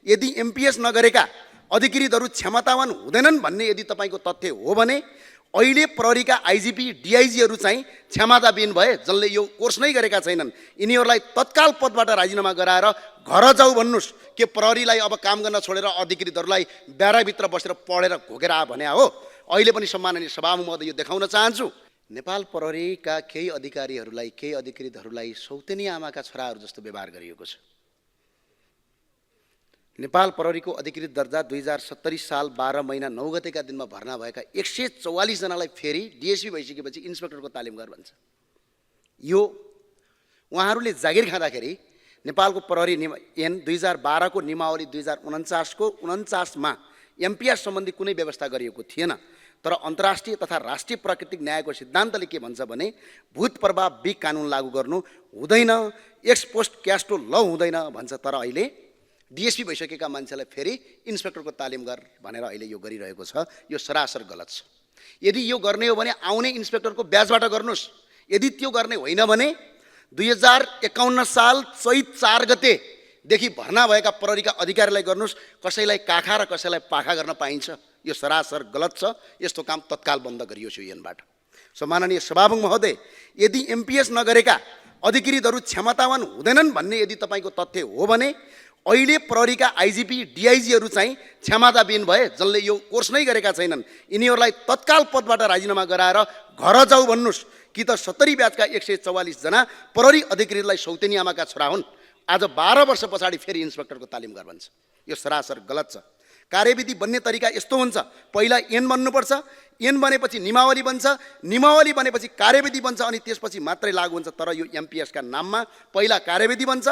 यदि एमपिएस नगरेका अधिकृतहरू क्षमतावान हुँदैनन् भन्ने यदि तपाईँको तथ्य हो भने अहिले प्रहरीका आइजिपी डिआइजीहरू चाहिँ क्षमताविहीन भए, जसले यो कोर्स नै गरेका छैनन्, यिनीहरूलाई तत्काल पदबाट राजीनामा गराएर घर जाऊ भन्नुस्। के प्रहरीलाई अब काम गर्न छोडेर अधिकृतहरूलाई ब्याराभित्र बसेर पढेर घोकेर आ भने हो? अहिले पनि सम्माननीय सभामुख महोदय यो देखाउन चाहन्छु, नेपाल प्रहरीका केही अधिकारीहरूलाई, केही अधिकृतहरूलाई सौतेनी आमाका छोराहरू जस्तो व्यवहार गरिएको छ। नेपाल प्रहरीको अधिकृत दर्जा 2070 साल 12 महिना 9 गतेका दिनमा भर्ना भएका 144 जनालाई फेरि डिएसपी भइसकेपछि इन्सपेक्टरको तालिम गर भन्छ। यो उहाँहरूले जागिर खाँदाखेरि नेपालको प्रहरी ऐन 2012 को नियमावली 2049 को 49 मा एमपिएस सम्बन्धी कुनै व्यवस्था गरिएको थिएन। तर अन्तर्राष्ट्रिय तथा राष्ट्रिय प्राकृतिक न्यायको सिद्धान्तले के भन्छ भने भूत प्रभाव बिग कानुन लागू गर्नु हुँदैन, एक्स पोस्ट क्यास्टो ल हुँदैन भन्छ। तर अहिले डिएसपी भइसकेका मान्छेलाई फेरि इन्सपेक्टरको तालिम गर भनेर अहिले यो गरिरहेको छ। यो सरासर गलत छ। यदि यो गर्ने हो भने आउने इन्सपेक्टरको ब्याजबाट गर्नुस्। यदि त्यो गर्ने होइन भने 2051 साल चैत 4 गतेदेखि भर्ना भएका प्रहरीका अधिकारीलाई गर्नुस्। कसैलाई काखा र कसैलाई पाखा गर्न पाइन्छ। यो सरासर गलत छ। यस्तो काम तत्काल बन्द गरियोस् यो ऐनबाट। सम्माननीय सभामुख महोदय, यदि एमपिएस नगरेका अधिकृतहरू क्षमतावान हुँदैनन् भन्ने यदि तपाईँको तथ्य हो भने अहिले प्रहरीका आइजिपी डिआइजीहरू चाहिँ क्षमताविहीन भए, जसले यो कोर्स नै गरेका छैनन्, यिनीहरूलाई तत्काल पदबाट राजीनामा गराएर घर जाऊ भन्नुस्। कि त 70 ब्याचका 144 जना प्रहरी अधिकृतलाई सौतेनी आमाका छोरा हुन्। आज 12 वर्ष पछाडि फेरि इन्सपेक्टरको तालिम गर भन्छ। यो सरासर गलत छ। कार्यविधि बन्ने तरिका यस्तो हुन्छ, पहिला ऐन बन्नुपर्छ, ऐन बनेपछि नियमावली बन्छ, नियमावली बनेपछि कार्यविधि बन्छ, अनि त्यसपछि मात्रै लागू हुन्छ। तर यो एमपिएसका नाममा पहिला कार्यविधि बन्छ,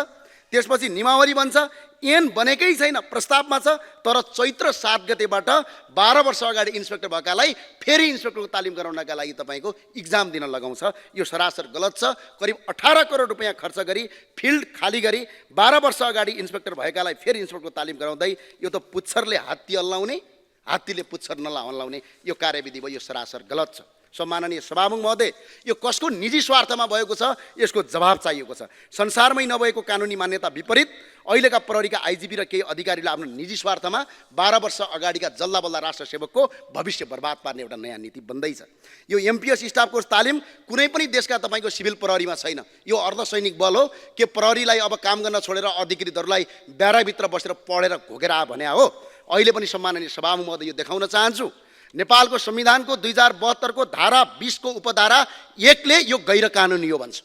त्यसपछि नियमावली बन्छ। ऐन बनेकै छैन, प्रस्तावमा छ। तर चैत्र 7 गतेबाट 12 वर्ष अगाडि इन्सपेक्टर भएकालाई फेरि इन्सपेक्टरको तालिम गराउनका लागि तपाईँको इक्जाम दिन लगाउँछ। यो सरासर गलत छ। करिब 18 करोड रुपियाँ खर्च गरी फिल्ड खाली गरी 12 वर्ष अगाडि इन्सपेक्टर भएकालाई फेरि इन्सपेक्टरको तालिम गराउँदै यो त पुच्छरले हात्ती हल्लाउने, हात्तीले पुच्छर नहल्लाउने यो कार्यविधि भयो। यो सरासर गलत छ। सम्माननीय सभामुख महोदय, यो कसको निजी स्वार्थमा भएको छ, यसको जवाब चाहिएको छ। संसारमै नभएको कानुनी मान्यता विपरीत अहिलेका प्रहरीका आइजिपी र केही अधिकारीले आफ्नो निजी स्वार्थमा 12 वर्ष अगाडिका जल्ला बल्ला राष्ट्र सेवकको भविष्य बर्बाद पार्ने एउटा नयाँ नीति बन्दैछ। यो एमपिएस स्टाफको तालिम कुनै पनि देशका तपाईँको सिभिल प्रहरीमा छैन। यो अर्धसैनिक बल हो। के प्रहरीलाई अब काम गर्न छोडेर अधिकृतहरूलाई ब्याराभित्र बसेर पढेर घोकेर आ भने हो? अहिले पनि सम्माननीय सभामुख महोदय यो देखाउन चाहन्छु, नेपालको संविधानको 2072 को धारा 20 को उपधारा 1 ले यो गैर कानुनी हो भन्छ।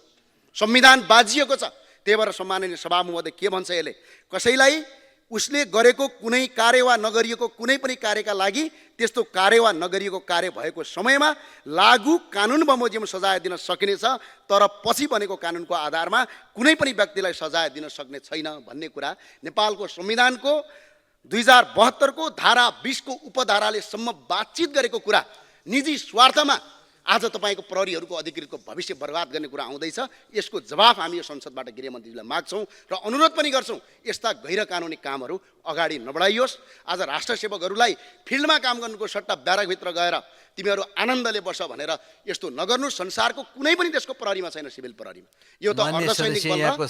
संविधान बाजिएको छ। त्यही भएर सम्माननीय सभामुख महोदय के भन्छ यसले, कसैलाई उसले गरेको कुनै कार्य वा नगरिएको कुनै पनि कार्यका लागि त्यस्तो कार्य वा नगरिएको कार्य भएको समयमा लागू कानुन बमोजिम सजाय दिन सकिनेछ। तर पछि बनेको कानुनको आधारमा कुनै पनि व्यक्तिलाई सजाय दिन सक्ने छैन भन्ने कुरा नेपालको संविधानको 2072 को धारा 20 को उपधाराले सम्म बातचित गरेको कुरा निजी स्वार्थमा आज तपाईँको प्रहरीहरूको अधिकृतको भविष्य बर्बाद गर्ने कुरा आउँदैछ। यसको जवाफ हामी यो संसदबाट गृहमन्त्रीजीलाई माग्छौँ र अनुरोध पनि गर्छौँ, यस्ता गैर कानुनी कामहरू अगाडि नबढाइयोस्। आज राष्ट्र सेवकहरूलाई फिल्डमा काम गर्नुको सट्टा ब्यारकभित्र गएर तिमीहरू आनन्दले बस भनेर यस्तो नगर्नु। संसारको कुनै पनि देशको प्रहरीमा छैन, सिभिल प्रहरीमा। यो त अर्धसैनिक बल हो।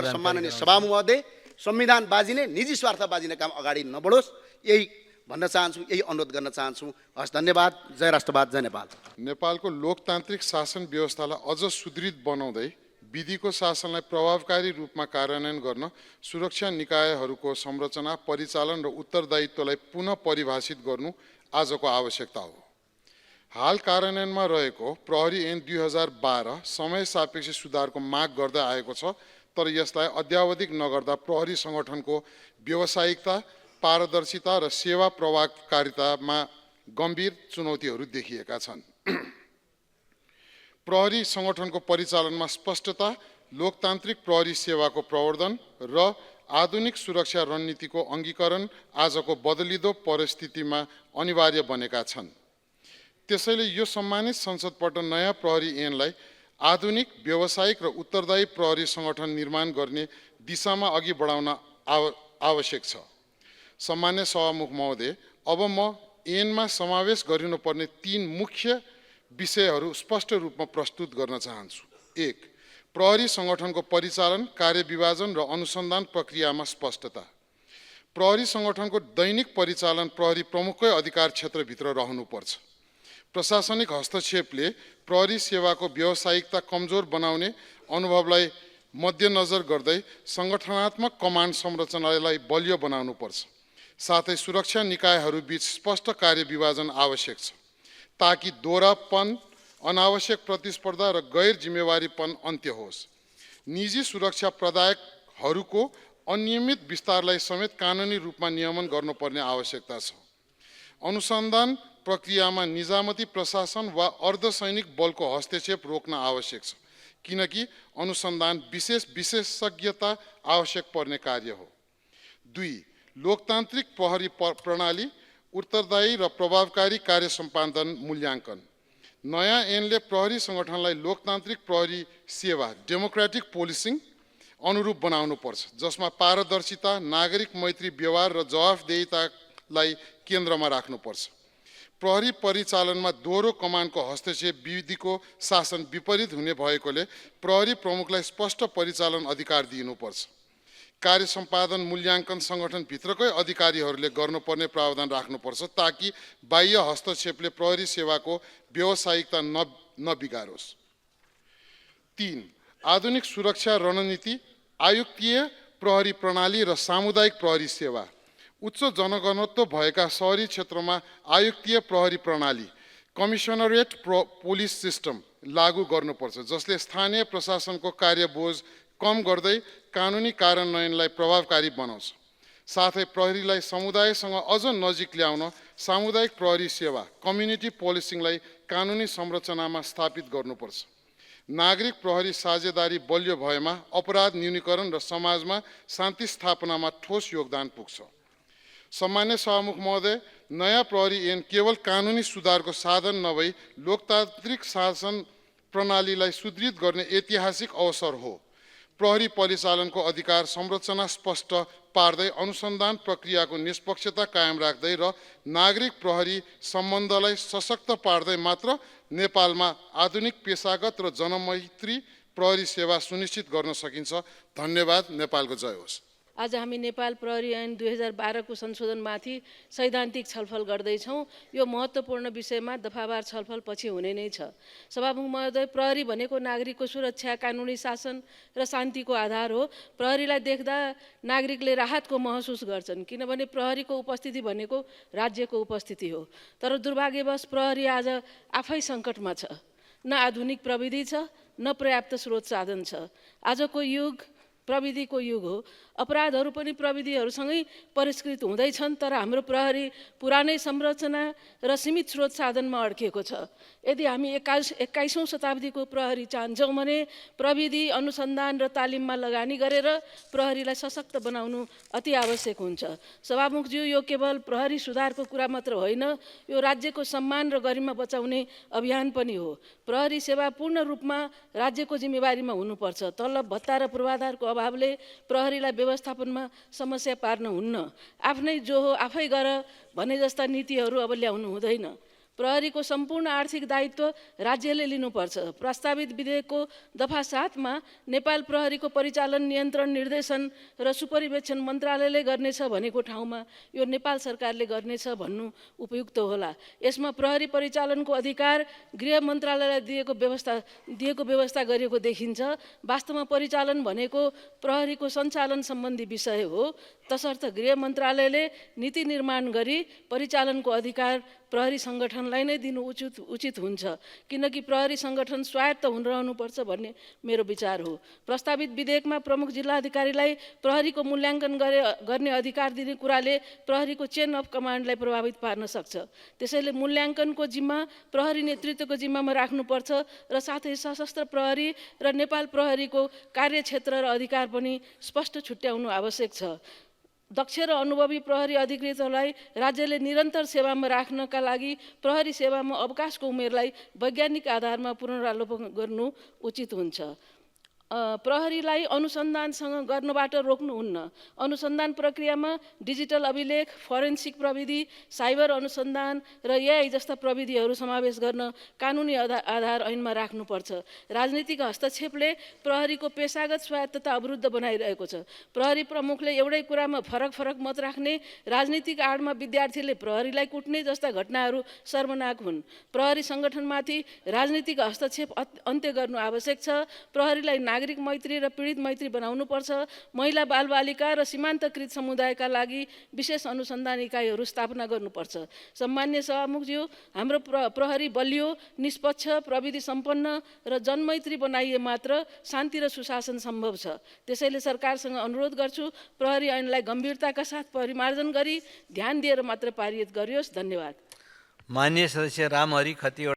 सम्माननीय सभामुख महोदय, संविधान बाजिने, निजी स्वार्थ बाजिने काम अगाडि नबढोस्, यही भन्न चाहन्छु, यही अनुरोध गर्न चाहन्छु। हस्, धन्यवाद। जय राष्ट्रवाद, जय नेपाल। नेपालको लोकतान्त्रिक शासन व्यवस्थालाई अझ सुदृढ बनाउँदै विधिको शासनलाई प्रभावकारी रूपमा कार्यान्वयन गर्न सुरक्षा निकायहरूको संरचना, परिचालन र उत्तरदायित्वलाई पुनः परिभाषित गर्नु आजको आवश्यकता हो। हाल कार्यान्वयनमा रहेको प्रहरी ऐन 2012 समय सापेक्ष सुधारको माग गर्दै आएको छ। तर यसलाई अद्यावधिक नगर्दा प्रहरी सङ्गठनको व्यावसायिकता, पारदर्शिता र सेवा प्रभावकारितामा गम्भीर चुनौतीहरू देखिएका छन्। प्रहरी सङ्गठनको परिचालनमा स्पष्टता, लोकतान्त्रिक प्रहरी सेवाको प्रवर्धन र आधुनिक सुरक्षा रणनीतिको अङ्गीकरण आजको बदलिदो परिस्थितिमा अनिवार्य बनेका छन्। त्यसैले यो सम्मानित संसदबाट नयाँ प्रहरी ऐनलाई आधुनिक, व्यावसायिक र उत्तरदायी प्रहरी सङ्गठन निर्माण गर्ने दिशामा अघि बढाउन आवश्यक छ। सम्मान्य सभामुख महोदय, अब म ऐनमा समावेश गरिनुपर्ने 3 मुख्य विषयहरू स्पष्ट रूपमा प्रस्तुत गर्न चाहन्छु। 1. प्रहरी सङ्गठनको परिचालन, कार्यविभाजन र अनुसन्धान प्रक्रियामा स्पष्टता। प्रहरी सङ्गठनको दैनिक परिचालन प्रहरी प्रमुखकै अधिकार क्षेत्रभित्र रहनुपर्छ। प्रशासनिक हस्तक्षेपले प्रहरी सेवाको व्यावसायिकता कमजोर बनाउने अनुभवलाई मध्यनजर गर्दै सङ्गठनात्मक कमान्ड संरचनालाई बलियो बनाउनुपर्छ। साथै सुरक्षा निकायहरूबीच स्पष्ट कार्यविभाजन आवश्यक छ ताकि दोहरापन, अनावश्यक प्रतिस्पर्धा र गैर जिम्मेवारीपन अन्त्य होस्। निजी सुरक्षा प्रदायकहरूको अनियमित विस्तारलाई समेत कानुनी रूपमा नियमन गर्नुपर्ने आवश्यकता छ। अनुसन्धान प्रक्रियामा निजामती प्रशासन वा अर्धसैनिक बलको हस्तक्षेप रोक्न आवश्यक छ, किनकि अनुसन्धान विशेषज्ञता आवश्यक पर्ने कार्य हो। 2. लोकतान्त्रिक प्रहरी प्रणाली, उत्तरदायी र प्रभावकारी कार्य सम्पादन मूल्याङ्कन। नयाँ ऐनले प्रहरी सङ्गठनलाई लोकतान्त्रिक प्रहरी सेवा डेमोक्रेटिक पोलिसिङ अनुरूप बनाउनुपर्छ, जसमा पारदर्शिता, नागरिक मैत्री व्यवहार र जवाफदेहितालाई केन्द्रमा राख्नुपर्छ। प्रहरी परिचालनमा दोहोरो कमानको हस्तक्षेप विधिको शासन विपरीत हुने भएकोले प्रहरी प्रमुखलाई स्पष्ट परिचालन अधिकार दिनुपर्छ। कार्य सम्पादन मूल्याङ्कन सङ्गठनभित्रकै अधिकारीहरूले गर्नुपर्ने प्रावधान राख्नुपर्छ ताकि बाह्य हस्तक्षेपले प्रहरी सेवाको व्यावसायिकता नबिगारोस्। 3. आधुनिक सुरक्षा रणनीति, आयुक्तीय प्रहरी प्रणाली र सामुदायिक प्रहरी सेवा। उच्च जनघनत्व भएका शहरी क्षेत्रमा आयुक्तीय प्रहरी प्रणाली, कमिसनरेट पुलिस सिस्टम लागू गर्नुपर्छ, जसले स्थानीय प्रशासनको कार्यबोझ कम गर्दै कानुनी कार्यान्वयनलाई प्रभावकारी बनाउँछ। साथै प्रहरीलाई समुदायसँग अझ नजिक ल्याउन सामुदायिक प्रहरी सेवा, कम्युनिटी पोलिसिङलाई कानुनी संरचनामा स्थापित गर्नुपर्छ। नागरिक प्रहरी साझेदारी बलियो भएमा अपराध न्यूनीकरण र समाजमा शान्ति स्थापनामा ठोस योगदान पुग्छ। सम्मान्य सभामुख महोदय, नयाँ प्रहरी ऐन केवल कानुनी सुधारको साधन नभई लोकतान्त्रिक शासन प्रणालीलाई सुदृढ गर्ने ऐतिहासिक अवसर हो। प्रहरी परिचालनको अधिकार संरचना स्पष्ट पार्दै, अनुसन्धान प्रक्रियाको निष्पक्षता कायम राख्दै र नागरिक प्रहरी सम्बन्धलाई सशक्त पार्दै मात्र नेपालमा आधुनिक पेशागत र जनमैत्री प्रहरी सेवा सुनिश्चित गर्न सकिन्छ। धन्यवाद। नेपालको जय होस्। आज हामी नेपाल प्रहरी ऐन 2012 को संशोधनमाथि सैद्धान्तिक छलफल गर्दैछौँ। यो महत्त्वपूर्ण विषयमा दफावार छलफल पछि हुने नै छ। सभामुख महोदय, प्रहरी भनेको नागरिकको सुरक्षा, कानुनी शासन र शान्तिको आधार हो। प्रहरीलाई देख्दा नागरिकले राहतको महसुस गर्छन्, किनभने प्रहरीको उपस्थिति भनेको राज्यको उपस्थिति हो। तर दुर्भाग्यवश प्रहरी आज आफै सङ्कटमा छ। न आधुनिक प्रविधि छ, न पर्याप्त स्रोत साधन छ। आजको युग प्रविधिको युग हो। अपराधहरू पनि प्रविधिहरूसँगै परिष्कृत हुँदैछन्, तर हाम्रो प्रहरी पुरानै संरचना र सीमित स्रोत साधनमा अड्किएको छ। यदि हामी 21औं शताब्दीको प्रहरी चाहन्छौँ भने प्रविधि, अनुसन्धान र तालिममा लगानी गरेर प्रहरीलाई सशक्त बनाउनु अति आवश्यक हुन्छ। सभामुखज्यू, यो केवल प्रहरी सुधारको कुरा मात्र होइन, यो राज्यको सम्मान र गरिमा बचाउने अभियान पनि हो। प्रहरी सेवा पूर्ण रूपमा राज्यको जिम्मेवारीमा हुनुपर्छ। तलब, भत्ता र पूर्वाधारको अभावले प्रहरीलाई व्यवस्थापनमा समस्या पार्न हुन्न। आफ्नै जो हो आफै गर भने जस्ता नीतिहरू अब ल्याउनु हुँदैन। प्रहरीको सम्पूर्ण आर्थिक दायित्व राज्यले लिनुपर्छ। प्रस्तावित विधेयकको दफा 7 मा नेपाल प्रहरीको परिचालन, नियन्त्रण, निर्देशन र सुपरिवेक्षण मन्त्रालयले गर्नेछ भनेको ठाउँमा यो नेपाल सरकारले गर्नेछ भन्नु उपयुक्त होला। यसमा प्रहरी परिचालनको अधिकार गृह मन्त्रालयलाई दिएको व्यवस्था गरिएको देखिन्छ। वास्तवमा परिचालन भनेको प्रहरीको सञ्चालन सम्बन्धी विषय हो। तसर्थ गृह मन्त्रालयले नीति निर्माण गरी परिचालनको अधिकार प्रहरी सङ्गठनलाई नै दिनु उचित हुन्छ, किनकि प्रहरी सङ्गठन स्वायत्त रहनुपर्छ भन्ने मेरो विचार हो। प्रस्तावित विधेयकमा प्रमुख जिल्लाधिकारीलाई प्रहरीको मूल्याङ्कन गर्ने अधिकार दिने कुराले प्रहरीको चेन अफ कमान्डलाई प्रभावित पार्न सक्छ। त्यसैले मूल्याङ्कनको जिम्मा प्रहरी नेतृत्वको जिम्मामा राख्नुपर्छ र साथै सशस्त्र प्रहरी र नेपाल प्रहरीको कार्यक्षेत्र र अधिकार पनि स्पष्ट छुट्याउनु आवश्यक छ। दक्ष र अनुभवी प्रहरी अधिकृतहरूलाई राज्यले निरन्तर सेवामा राख्नका लागि प्रहरी सेवामा अवकाशको उमेरलाई वैज्ञानिक आधारमा पुनरावलोकन गर्नु उचित हुन्छ। प्रहरीलाई अनुसन्धानसँग गर्नबाट रोक्नुहुन्न। अनुसन्धान प्रक्रियामा डिजिटल अभिलेख, फोरेन्सिक प्रविधि, साइबर अनुसन्धान र एआई जस्ता प्रविधिहरू समावेश गर्न कानुनी आधार ऐनमा राख्नुपर्छ। राजनीतिक हस्तक्षेपले प्रहरीको पेशागत स्वायत्तता अवरुद्ध बनाइरहेको छ। प्रहरी प्रमुखले एउटै कुरामा फरक फरक मत राख्ने, राजनीतिक आडमा विद्यार्थीले प्रहरीलाई कुट्ने जस्ता घटनाहरू सर्वनाक हुन्। प्रहरी सङ्गठनमाथि राजनीतिक हस्तक्षेप अन्त्य गर्नु आवश्यक छ। प्रहरीलाई नागरिक मैत्री र पीडित मैत्री बनाउनुपर्छ। महिला, बालबालिका र सीमान्तकृत समुदायका लागि विशेष अनुसन्धान इकाइहरू स्थापना गर्नुपर्छ। सम्मान्य सभामुखज्यू, हाम्रो प्रहरी बलियो, निष्पक्ष, प्रविधि सम्पन्न र जनमैत्री बनाइए मात्र शान्ति र सुशासन सम्भव छ। त्यसैले सरकारसँग अनुरोध गर्छु, प्रहरी ऐनलाई गम्भीरताका साथ परिमार्जन गरी ध्यान दिएर मात्र पारित गरियोस्। धन्यवाद। माननीय सदस्य रामहरि खतिवडा।